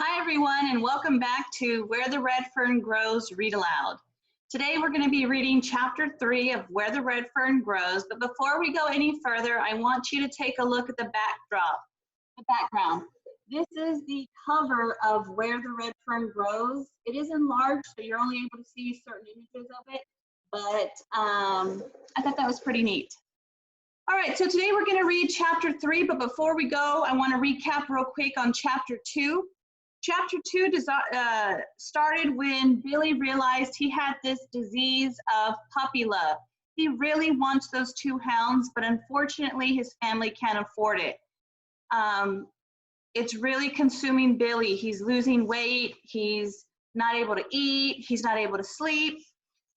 Hi everyone, and welcome back to Where the Red Fern Grows Read Aloud. Today we're going to be reading chapter 3 of Where the Red Fern Grows, but before we go any further, I want you to take a look at the background. This is the cover of Where the Red Fern Grows. It is enlarged, so you're only able to see certain images of it, but I thought that was pretty neat. All right, so today we're going to read chapter 3, but before we go, I want to recap real quick on chapter 2. Chapter 2 started when Billy realized he had this disease of puppy love. He really wants those 2 hounds, but unfortunately his family can't afford it. It's really consuming Billy. He's losing weight, he's not able to eat, he's not able to sleep.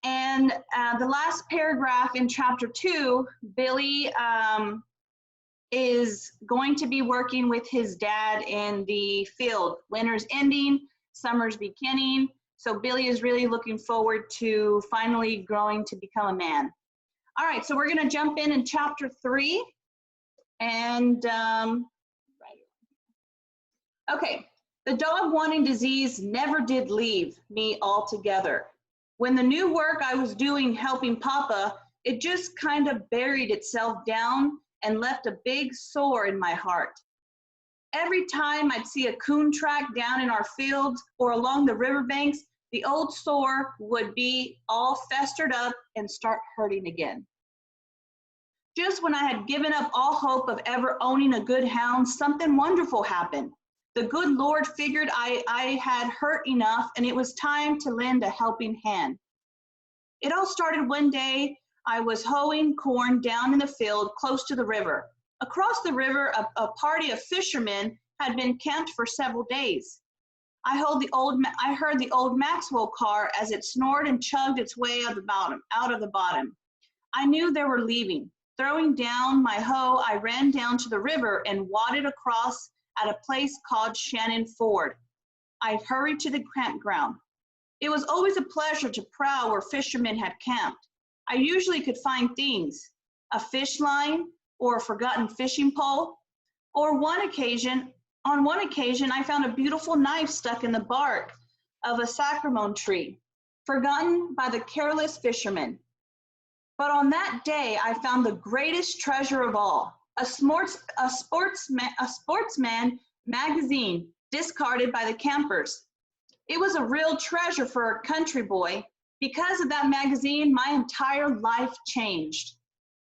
And the last paragraph in chapter 2, Billy is going to be working with his dad in the field. Winter's ending, summer's beginning, so Billy is really looking forward to finally growing to become a man. All right, so we're going to jump in chapter 3, and okay, the dog-wanting disease never did leave me altogether. When the new work I was doing helping Papa, it just kind of buried itself down and left a big sore in my heart. Every time I'd see a coon track down in our fields or along the riverbanks, the old sore would be all festered up and start hurting again. Just when I had given up all hope of ever owning a good hound, something wonderful happened. The good Lord figured I had hurt enough and it was time to lend a helping hand. It all started one day. I was hoeing corn down in the field close to the river. Across the river, a party of fishermen had been camped for several days. I heard the old Maxwell car as it snored and chugged its way out of the bottom. I knew they were leaving. Throwing down my hoe, I ran down to the river and waded across at a place called Shannon Ford. I hurried to the campground. It was always a pleasure to prowl where fishermen had camped. I usually could find things, a fish line or a forgotten fishing pole, or on one occasion, I found a beautiful knife stuck in the bark of a sycamore tree, forgotten by the careless fishermen. But on that day, I found the greatest treasure of all, a sportsman magazine discarded by the campers. It was a real treasure for a country boy. Because of that magazine, my entire life changed.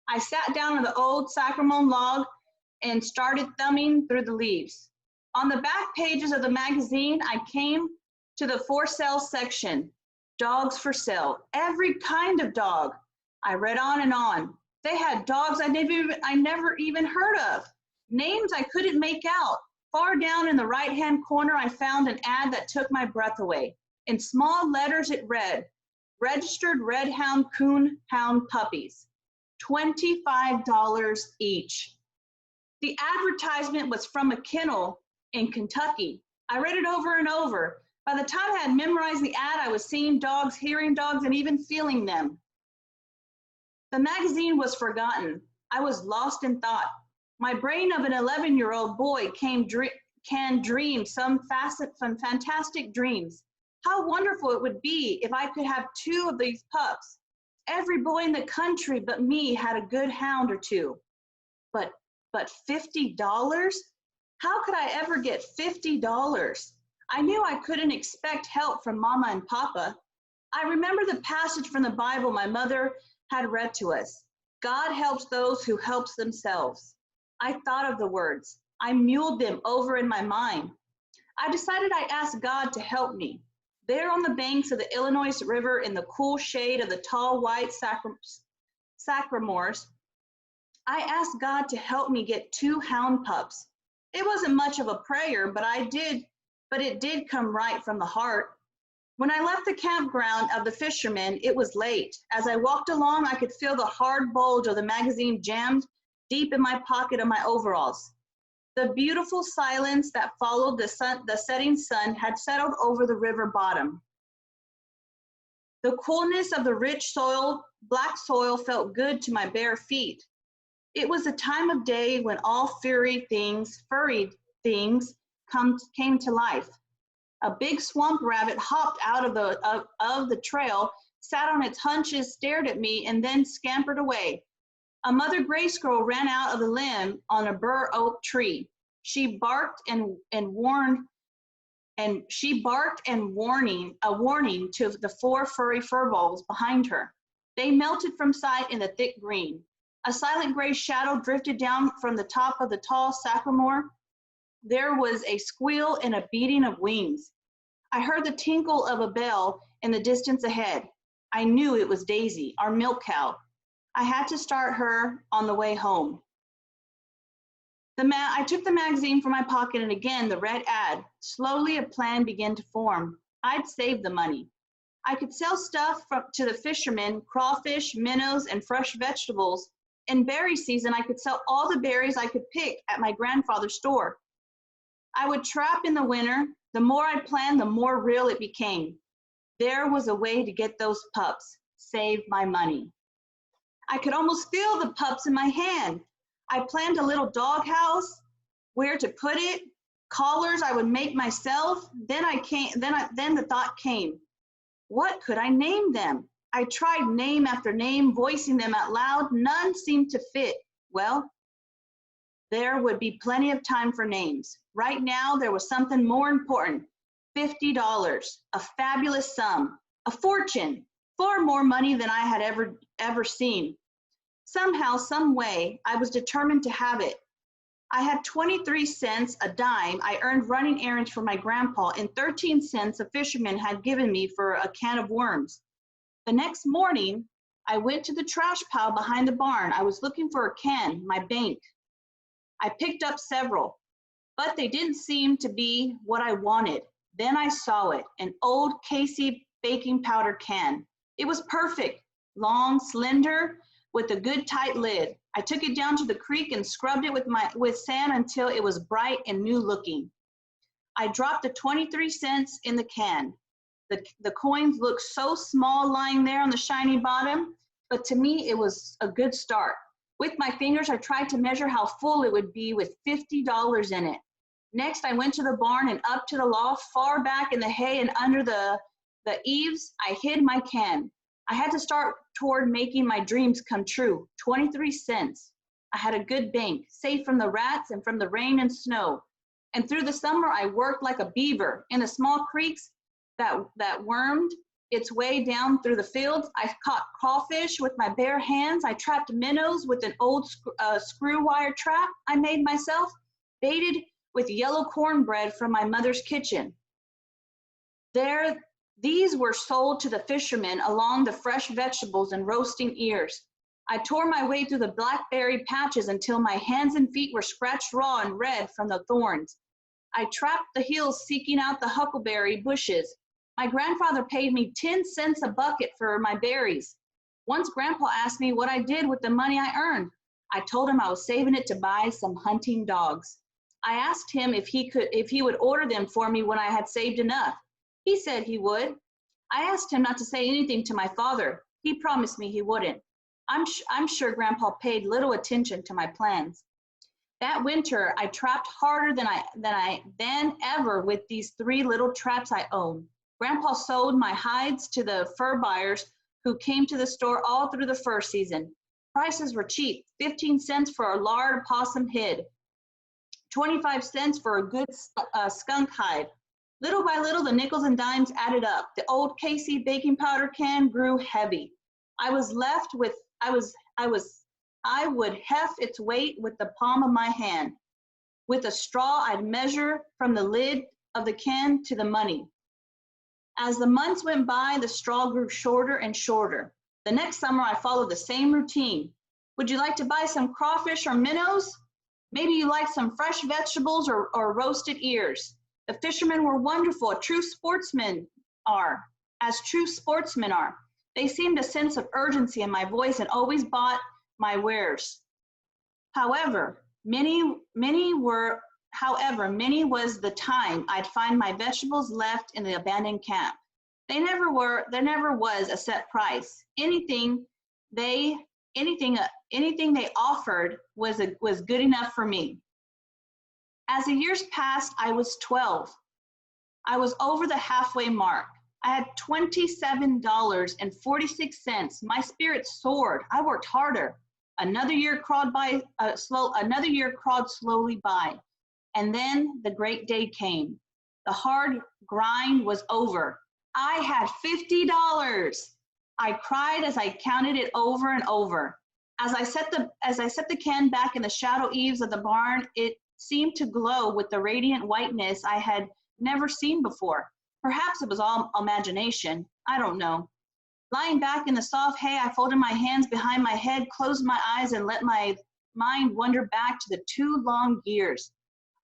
I sat down on the old sycamore log and started thumbing through the leaves. On the back pages of the magazine, I came to the for sale section, dogs for sale, every kind of dog. I read on and on. They had dogs I never even heard of, names I couldn't make out. Far down in the right-hand corner, I found an ad that took my breath away. In small letters, it read, "Registered Red Hound Coon Hound Puppies, $25 each." The advertisement was from a kennel in Kentucky. I read it over and over. By the time I had memorized the ad, I was seeing dogs, hearing dogs, and even feeling them. The magazine was forgotten. I was lost in thought. My brain of an 11-year-old boy can dream some fantastic dreams. How wonderful it would be if I could have 2 of these pups. Every boy in the country but me had a good hound or 2. But $50? How could I ever get $50? I knew I couldn't expect help from Mama and Papa. I remember the passage from the Bible my mother had read to us. God helps those who help themselves. I thought of the words. I muled them over in my mind. I decided I'd ask God to help me. There on the banks of the Illinois River in the cool shade of the tall white sycamores, I asked God to help me get 2 hound pups. It wasn't much of a prayer, but it did come right from the heart. When I left the campground of the fishermen, it was late. As I walked along, I could feel the hard bulge of the magazine jammed deep in my pocket of my overalls. The beautiful silence that followed the setting sun had settled over the river bottom. The coolness of the rich soil, black soil, felt good to my bare feet. It was a time of day when all furry things came to life. A big swamp rabbit hopped out of the trail, sat on its haunches, stared at me, and then scampered away. A mother gray squirrel ran out of the limb on a bur oak tree. She barked and warned, and she barked and warning a warning to the four furry furballs behind her. They melted from sight in the thick green. A silent gray shadow drifted down from the top of the tall sycamore. There was a squeal and a beating of wings. I heard the tinkle of a bell in the distance ahead. I knew it was Daisy, our milk cow. I had to start her on the way home. I took the magazine from my pocket, and again the red ad. Slowly a plan began to form. I'd save the money. I could sell stuff to the fishermen, crawfish, minnows, and fresh vegetables. In berry season, I could sell all the berries I could pick at my grandfather's store. I would trap in the winter. The more I planned, the more real it became. There was a way to get those pups, save my money. I could almost feel the pups in my hand. I planned a little doghouse, where to put it, collars I would make myself. Then the thought came, what could I name them? I tried name after name, voicing them out loud. None seemed to fit. Well, there would be plenty of time for names. Right now, there was something more important. $50, a fabulous sum, a fortune, far more money than I had ever seen. Somehow, some way, I was determined to have it. I had 23 cents, a dime I earned running errands for my grandpa, and 13 cents a fisherman had given me for a can of worms. The next morning, I went to the trash pile behind the barn. I was looking for a can, my bank. I picked up several, but they didn't seem to be what I wanted. Then I saw it, an old Casey baking powder can. It was perfect, long, slender, with a good tight lid. I took it down to the creek and scrubbed it with sand until it was bright and new looking. I dropped the 23 cents in the can. The coins looked so small lying there on the shiny bottom, but to me it was a good start. With my fingers, I tried to measure how full it would be with $50 in it. Next, I went to the barn and up to the loft, far back in the hay and under the eaves, I hid my can. I had to start toward making my dreams come true. 23 cents. I had a good bank, safe from the rats and from the rain and snow. And through the summer, I worked like a beaver in the small creeks that wormed its way down through the fields. I caught crawfish with my bare hands. I trapped minnows with an old screw wire trap I made myself, baited with yellow cornbread from my mother's kitchen. These were sold to the fishermen along the fresh vegetables and roasting ears. I tore my way through the blackberry patches until my hands and feet were scratched raw and red from the thorns. I trapped the hills seeking out the huckleberry bushes. My grandfather paid me 10 cents a bucket for my berries. Once Grandpa asked me what I did with the money I earned. I told him I was saving it to buy some hunting dogs. I asked him if he would order them for me when I had saved enough. He said he would. I asked him not to say anything to my father. He promised me he wouldn't. I'm sure Grandpa paid little attention to my plans. That winter, I trapped harder than ever with these 3 little traps I owned. Grandpa sold my hides to the fur buyers who came to the store all through the fur season. Prices were cheap, 15 cents for a lard possum hide, 25 cents for a good skunk hide. Little by little, the nickels and dimes added up. The old Casey baking powder can grew heavy. I would heft its weight with the palm of my hand. With a straw, I'd measure from the lid of the can to the money. As the months went by, the straw grew shorter and shorter. The next summer, I followed the same routine. Would you like to buy some crawfish or minnows? Maybe you like some fresh vegetables or roasted ears. The fishermen were wonderful, as true sportsmen are. They seemed a sense of urgency in my voice and always bought my wares. However, many was the time I'd find my vegetables left in the abandoned camp. There never was a set price. Anything they offered was good enough for me. As the years passed, I was 12. I was over the halfway mark. I had $27.46. My spirits soared. I worked harder. Another year crawled slowly by. And then the great day came. The hard grind was over. I had $50. I cried as I counted it over and over. As I set the can back in the shadow eaves of the barn, it seemed to glow with the radiant whiteness I had never seen before. Perhaps it was all imagination. I don't know. Lying back in the soft hay, I folded my hands behind my head, closed my eyes, and let my mind wander back to the 2 long years.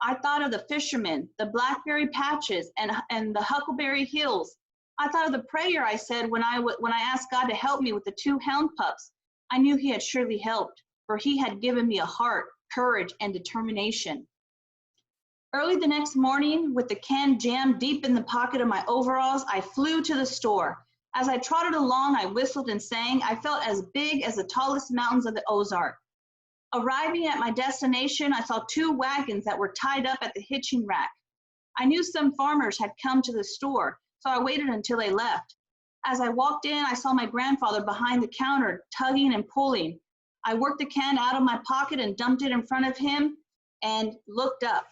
I thought of the fishermen, the blackberry patches, and the huckleberry hills. I thought of the prayer I said when I asked God to help me with the 2 hound pups. I knew he had surely helped, for he had given me a heart, courage, and determination. Early the next morning, with the can jammed deep in the pocket of my overalls, I flew to the store. As I trotted along, I whistled and sang. I felt as big as the tallest mountains of the Ozark. Arriving at my destination, I saw 2 wagons that were tied up at the hitching rack. I knew some farmers had come to the store, so I waited until they left. As I walked in, I saw my grandfather behind the counter, tugging and pulling. I worked the can out of my pocket and dumped it in front of him and looked up.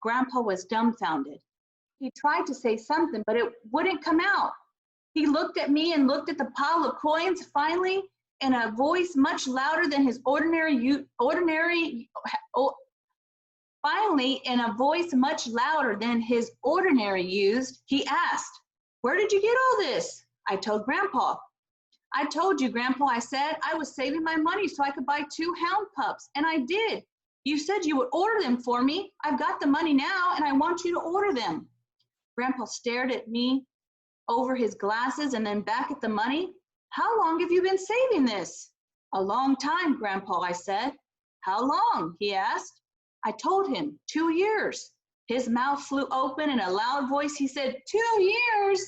Grandpa was dumbfounded. He tried to say something, but it wouldn't come out. He looked at me and looked at the pile of coins. Finally, in a voice much louder than his ordinary use, he asked, "Where did you get all this?" I told Grandpa. "I told you, Grandpa," I said, "I was saving my money so I could buy 2 hound pups, and I did. You said you would order them for me. I've got the money now, and I want you to order them." Grandpa stared at me over his glasses and then back at the money. "How long have you been saving this?" "A long time, Grandpa," I said. "How long?" he asked. I told him, 2 years. His mouth flew open. In a loud voice, he said, 2 years?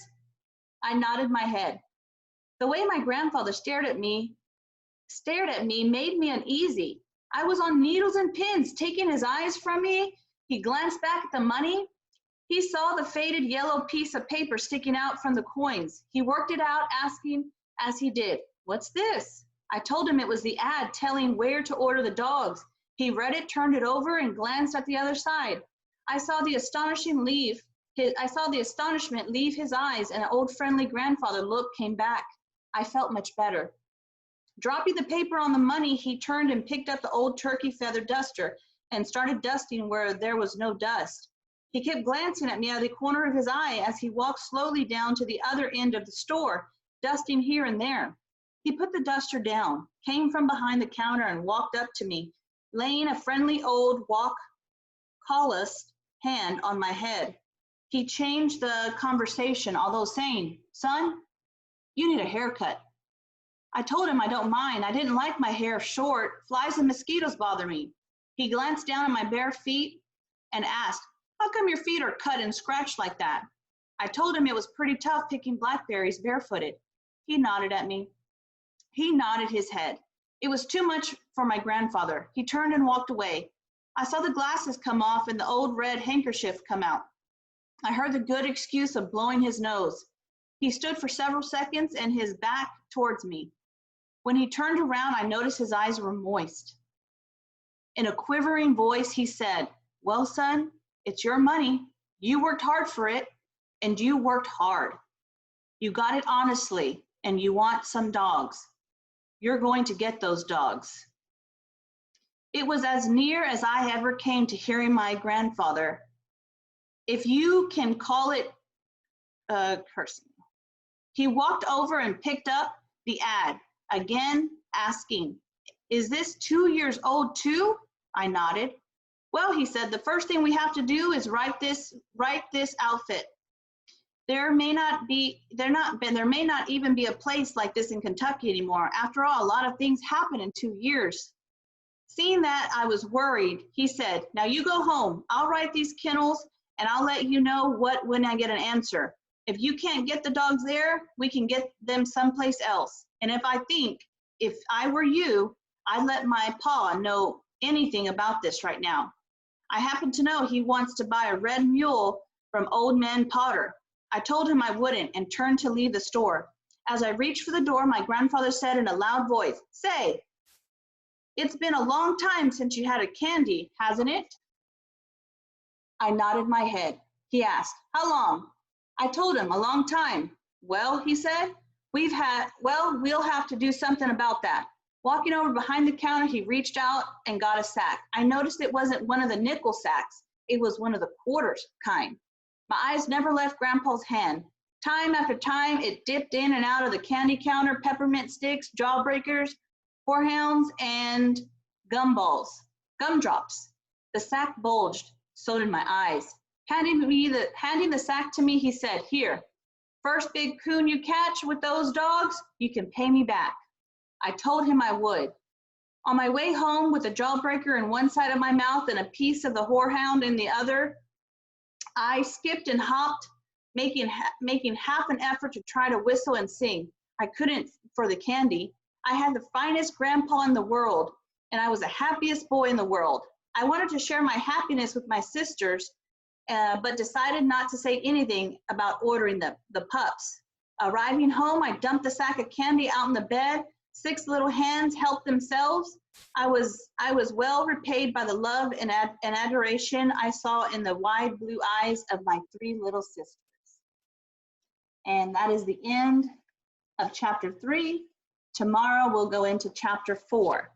I nodded my head. The way my grandfather stared at me made me uneasy. I was on needles and pins, taking his eyes from me. He glanced back at the money. He saw the faded yellow piece of paper sticking out from the coins. He worked it out, asking as he did, "What's this?" I told him it was the ad telling where to order the dogs. He read it, turned it over, and glanced at the other side. I saw the astonishment leave his eyes, and an old friendly grandfather look came back. I felt much better. Dropping the paper on the money, he turned and picked up the old turkey feather duster and started dusting where there was no dust. He kept glancing at me out of the corner of his eye as he walked slowly down to the other end of the store, dusting here and there. He put the duster down, came from behind the counter, and walked up to me, laying a friendly old calloused hand on my head. He changed the conversation, although saying, "Son, you need a haircut." I told him I don't mind. I didn't like my hair short. Flies and mosquitoes bother me. He glanced down at my bare feet and asked, "How come your feet are cut and scratched like that?" I told him it was pretty tough picking blackberries barefooted. He nodded at me. He nodded his head. It was too much for my grandfather. He turned and walked away. I saw the glasses come off and the old red handkerchief come out. I heard the good excuse of blowing his nose. He stood for several seconds and his back towards me. When he turned around, I noticed his eyes were moist. In a quivering voice, he said, "Well, son, it's your money. You worked hard for it, and you worked hard. You got it honestly, and you want some dogs. You're going to get those dogs." It was as near as I ever came to hearing my grandfather, if you can call it cursing. He walked over and picked up the ad, again asking, "Is this 2 years old too?" I nodded. "Well," he said, "the first thing we have to do is write this outfit. There may not even be a place like this in Kentucky anymore. After all, a lot of things happen in 2 years." Seeing that I was worried, he said, "Now you go home. I'll write these kennels and I'll let you know when I get an answer. If you can't get the dogs there, we can get them someplace else. And if I were you, I'd let my pa know anything about this right now. I happen to know he wants to buy a red mule from Old Man Potter. I told him I wouldn't and turned to leave the store. As I reached for the door, my grandfather said in a loud voice, "Say, it's been a long time since you had a candy, hasn't it?" I nodded my head. He asked, "How long?" I told him, "A long time." "Well," he said, we'll have to do something about that." Walking over behind the counter, he reached out and got a sack. I noticed it wasn't one of the nickel sacks. It was one of the quarters kind. My eyes never left Grandpa's hand. Time after time, it dipped in and out of the candy counter, peppermint sticks, jawbreakers, horehounds, and gumdrops. The sack bulged, so did my eyes. Handing the sack to me, he said, "Here, first big coon you catch with those dogs, you can pay me back." I told him I would. On my way home, with a jawbreaker in one side of my mouth and a piece of the horehound in the other, I skipped and hopped, making half an effort to try to whistle and sing. I couldn't for the candy. I had the finest grandpa in the world, and I was the happiest boy in the world. I wanted to share my happiness with my sisters, but decided not to say anything about ordering the pups. Arriving home, I dumped the sack of candy out in the bed. 6 little hands helped themselves. I was well repaid by the love and adoration I saw in the wide blue eyes of my 3 little sisters. And that is the end of chapter 3. Tomorrow we'll go into chapter 4.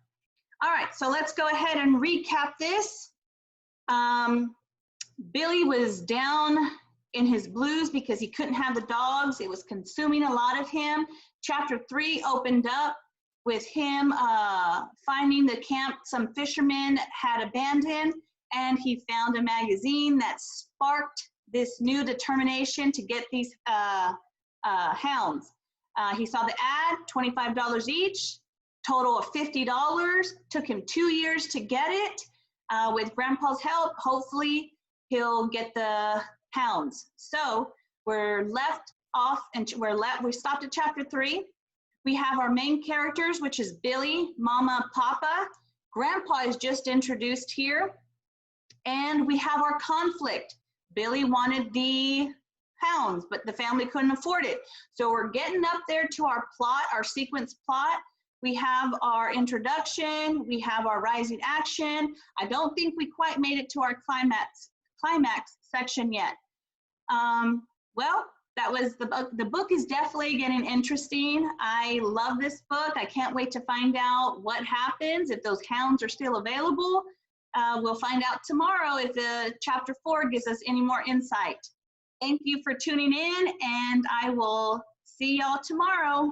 All right, so let's go ahead and recap this. Billy was down in his blues because he couldn't have the dogs. It was consuming a lot of him. Chapter 3 opened up with him finding the camp some fishermen had abandoned, and he found a magazine that sparked this new determination to get these hounds. He saw the ad, $25 each, total of $50. Took him 2 years to get it. With Grandpa's help, hopefully he'll get the hounds. So we're left off, and we stopped at chapter 3. We have our main characters, which is Billy, Mama, Papa. Grandpa is just introduced here. And we have our conflict. Billy wanted the hounds, but the family couldn't afford it. So we're getting up there to our plot, our sequence plot. We have our introduction, we have our rising action. I don't think we quite made it to our climax section yet. Well, that was the book. The book is definitely getting interesting. I love this book. I can't wait to find out what happens, if those hounds are still available. We'll find out tomorrow if the chapter 4 gives us any more insight. Thank you for tuning in, and I will see y'all tomorrow.